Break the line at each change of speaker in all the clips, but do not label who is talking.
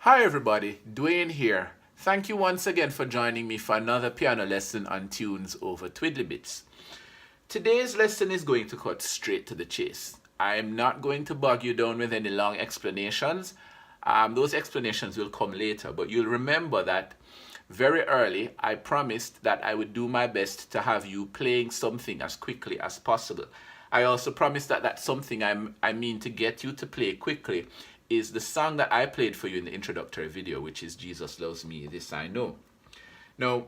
Hi everybody, Dwayne here. Thank you once again for joining me for another piano lesson on tunes over Twiddlybits. Today's lesson is going to cut straight to the chase. I'm not going to bog you down with any long explanations. Those explanations will come later, but you'll remember that very early I promised that I would do my best to have you playing something as quickly as possible. I also promised that that's something I mean to get you to play quickly is the song that I played for you in the introductory video, which is Jesus Loves Me, This I Know. Now,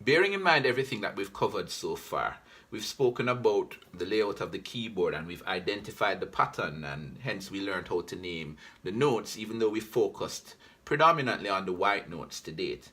bearing in mind everything that we've covered so far, we've spoken about the layout of the keyboard and we've identified the pattern, and hence we learned how to name the notes, even though we focused predominantly on the white notes to date.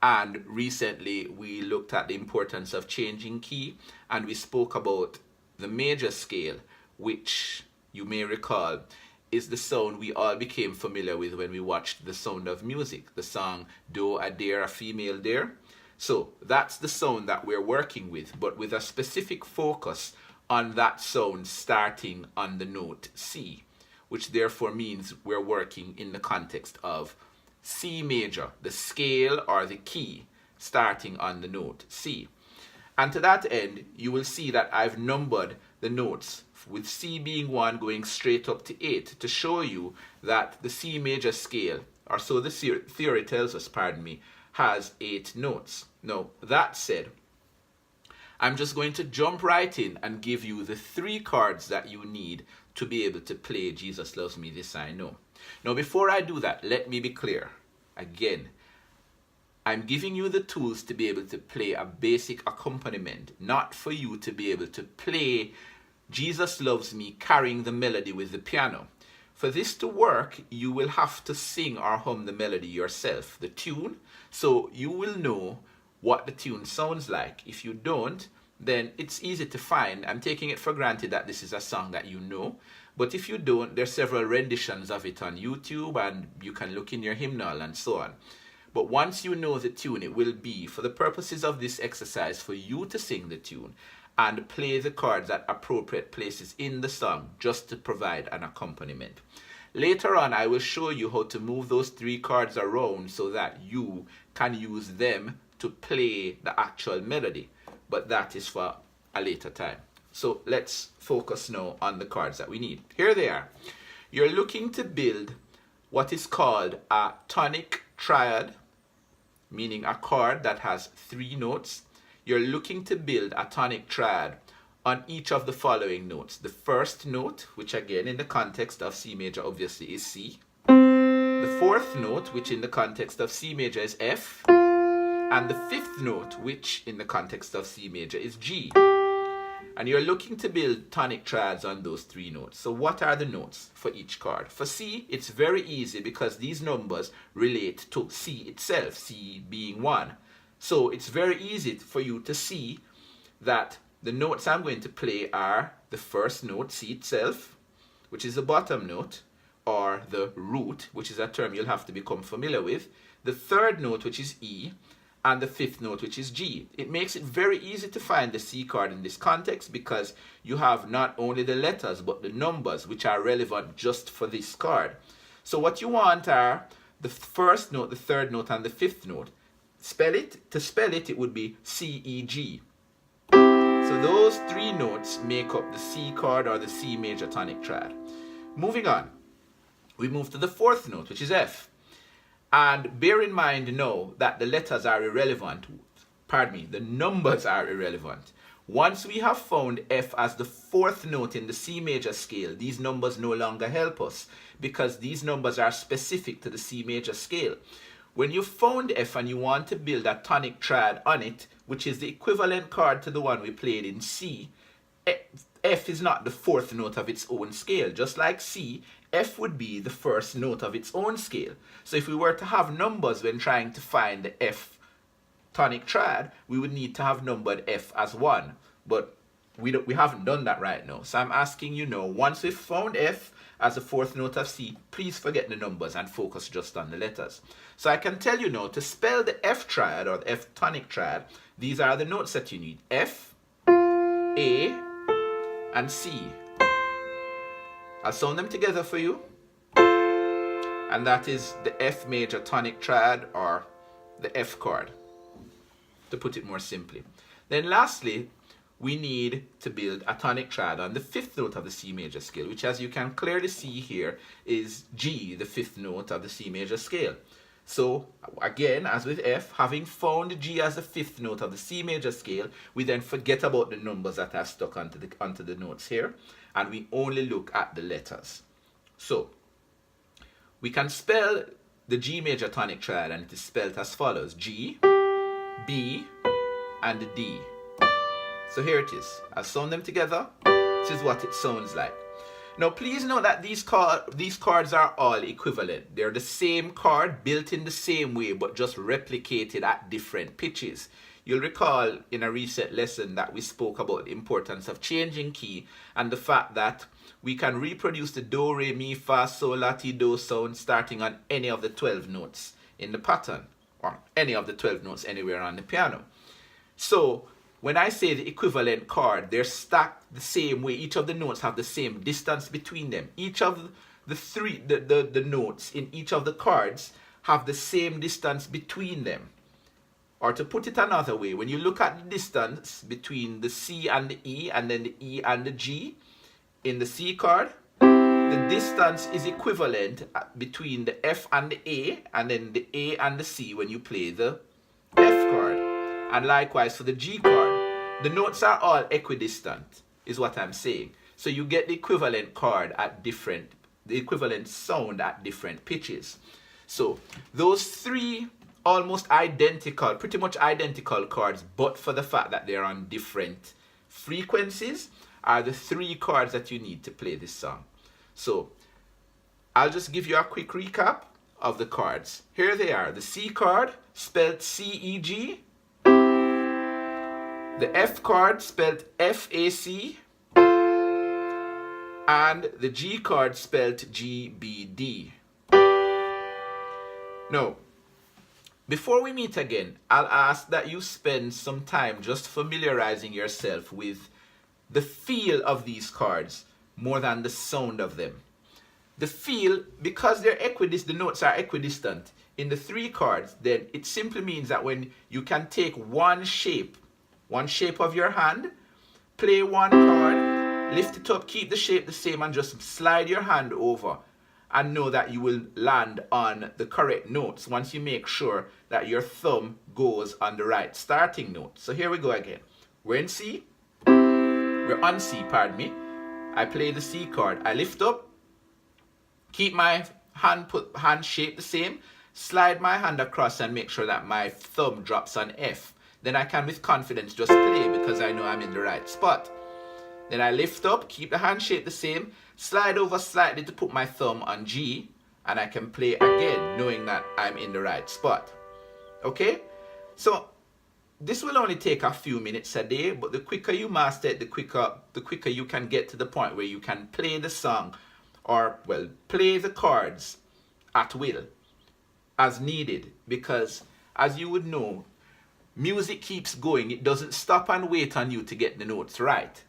And recently we looked at the importance of changing key, and we spoke about the major scale, which you may recall is the sound we all became familiar with when we watched The Sound of Music, the song Do a Dare, a Female Dare. So that's the sound that we're working with, but with a specific focus on that sound starting on the note C, which therefore means we're working in the context of C major, the scale or the key starting on the note C. And to that end, you will see that I've numbered the notes with C being 1 going straight up to 8 to show you that the C major scale, or so the theory tells us, has 8 notes. Now, that said, I'm just going to jump right in and give you the 3 chords that you need to be able to play Jesus Loves Me, This I Know. Now, before I do that, let me be clear. Again, I'm giving you the tools to be able to play a basic accompaniment, not for you to be able to play Jesus Loves Me carrying the melody with the piano. For this to work, you will have to sing or hum the melody yourself, the tune, so you will know what the tune sounds like. If you don't, then it's easy to find. I'm taking it for granted that this is a song that you know, but if you don't, there's several renditions of it on YouTube, and you can look in your hymnal and so on. But once you know the tune, it will be, for the purposes of this exercise, for you to sing the tune and play the chords at appropriate places in the song just to provide an accompaniment. Later on, I will show you how to move those 3 chords around so that you can use them to play the actual melody, but that is for a later time. So let's focus now on the chords that we need. Here they are. You're looking to build what is called a tonic triad, meaning a chord that has 3 notes. You're looking to build a tonic triad on each of the following notes. The first note, which again in the context of C major obviously is C. The 4th note, which in the context of C major is F. And the 5th note, which in the context of C major is G. And you're looking to build tonic triads on those 3 notes. So what are the notes for each chord? For C, it's very easy because these numbers relate to C itself, C being 1. So it's very easy for you to see that the notes I'm going to play are the first note, C itself, which is the bottom note, or the root, which is a term you'll have to become familiar with, the 3rd note, which is E, and the 5th note, which is G. It makes it very easy to find the C chord in this context because you have not only the letters but the numbers which are relevant just for this chord. So what you want are the 1st note, the 3rd note, and the 5th note. To spell it, it would be C, E, G. So those 3 notes make up the C chord or the C major tonic triad. Moving on, we move to the 4th note, which is F. And bear in mind now that the letters are irrelevant. The numbers are irrelevant. Once we have found F as the 4th note in the C major scale, these numbers no longer help us because these numbers are specific to the C major scale. When you found F and you want to build a tonic triad on it, which is the equivalent chord to the one we played in C, F is not the 4th note of its own scale. Just like C, F would be the 1st note of its own scale. So if we were to have numbers when trying to find the F tonic triad, we would need to have numbered F as 1. But we haven't done that right now. So I'm asking you now, once we've found F as the 4th note of C, please forget the numbers and focus just on the letters. So I can tell you now, to spell the F triad or the F tonic triad, these are the notes that you need. F, A, and C. I'll sound them together for you. and that is the F major tonic triad, or the F chord, to put it more simply. Then lastly, we need to build a tonic triad on the 5th note of the C major scale, which, as you can clearly see here, is G, the 5th note of the C major scale. So again, as with F, having found G as the 5th note of the C major scale, we then forget about the numbers that are stuck onto the notes here, and we only look at the letters. So we can spell the G major tonic triad, and it is spelled as follows: G, B, and D. So here it is. I'll sound them together. This is what it sounds like. Now please note that these chords are all equivalent. They're the same chord, built in the same way, but just replicated at different pitches. You'll recall in a recent lesson that we spoke about the importance of changing key, and the fact that we can reproduce the do, re, mi, fa, sol, la, ti, do sound starting on any of the 12 notes in the pattern, or any of the 12 notes anywhere on the piano. So when I say the equivalent chord, they're stacked the same way. Each of the notes have the same distance between them. Each of the notes in each of the chords have the same distance between them. Or to put it another way, when you look at the distance between the C and the E, and then the E and the G in the C chord, the distance is equivalent between the F and the A, and then the A and the C when you play the F chord. And likewise for the G chord, the notes are all equidistant, is what I'm saying. So you get the equivalent chord at the equivalent sound at different pitches. So those three almost identical, pretty much identical chords, but for the fact that they're on different frequencies, are the 3 chords that you need to play this song. So I'll just give you a quick recap of the chords. Here they are: the C chord, spelled C-E-G, the F chord, spelled F-A-C, and the G chord, spelled G-B-D. Now, before we meet again, I'll ask that you spend some time just familiarizing yourself with the feel of these chords more than the sound of them. The feel, because they're the notes are equidistant in the 3 chords, then it simply means that when you can take one shape of your hand, play one chord, lift it up, keep the shape the same, and just slide your hand over, and know that you will land on the correct notes once you make sure that your thumb goes on the right starting note. So here we go again. We're in C. We're on C, pardon me. I play the C chord. I lift up, keep my hand shape the same, slide my hand across and make sure that my thumb drops on F. Then I can with confidence just play because I know I'm in the right spot. Then I lift up, keep the hand shape the same, slide over slightly to put my thumb on G, and I can play again knowing that I'm in the right spot. Okay? So this will only take a few minutes a day, but the quicker you master it, the quicker you can get to the point where you can play the song, or, well, play the chords at will, as needed. Because, as you would know, music keeps going. It doesn't stop and wait on you to get the notes right.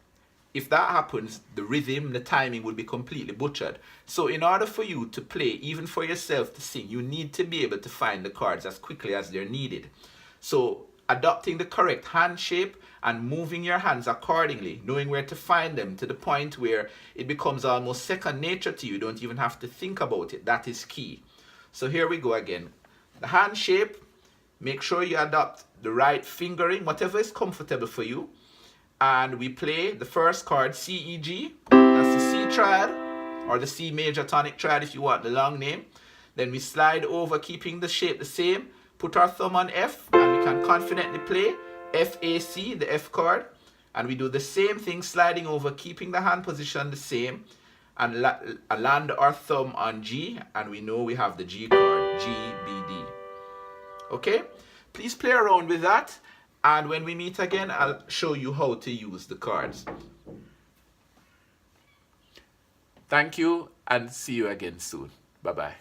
If that happens, the rhythm, the timing will be completely butchered. So in order for you to play, even for yourself to sing, you need to be able to find the chords as quickly as they're needed. So adopting the correct hand shape and moving your hands accordingly, knowing where to find them to the point where it becomes almost second nature to you. You don't even have to think about it. That is key. So here we go again. The hand shape, make sure you adopt the right fingering, whatever is comfortable for you. And we play the first chord, C-E-G. That's the C triad, or the C major tonic triad if you want the long name. Then we slide over, keeping the shape the same. Put our thumb on F, and we can confidently play F-A-C, the F chord. And we do the same thing, sliding over, keeping the hand position the same. And land our thumb on G, and we know we have the G chord, G-B-D. Okay? Please play around with that. And when we meet again, I'll show you how to use the chords. Thank you, and see you again soon. Bye-bye.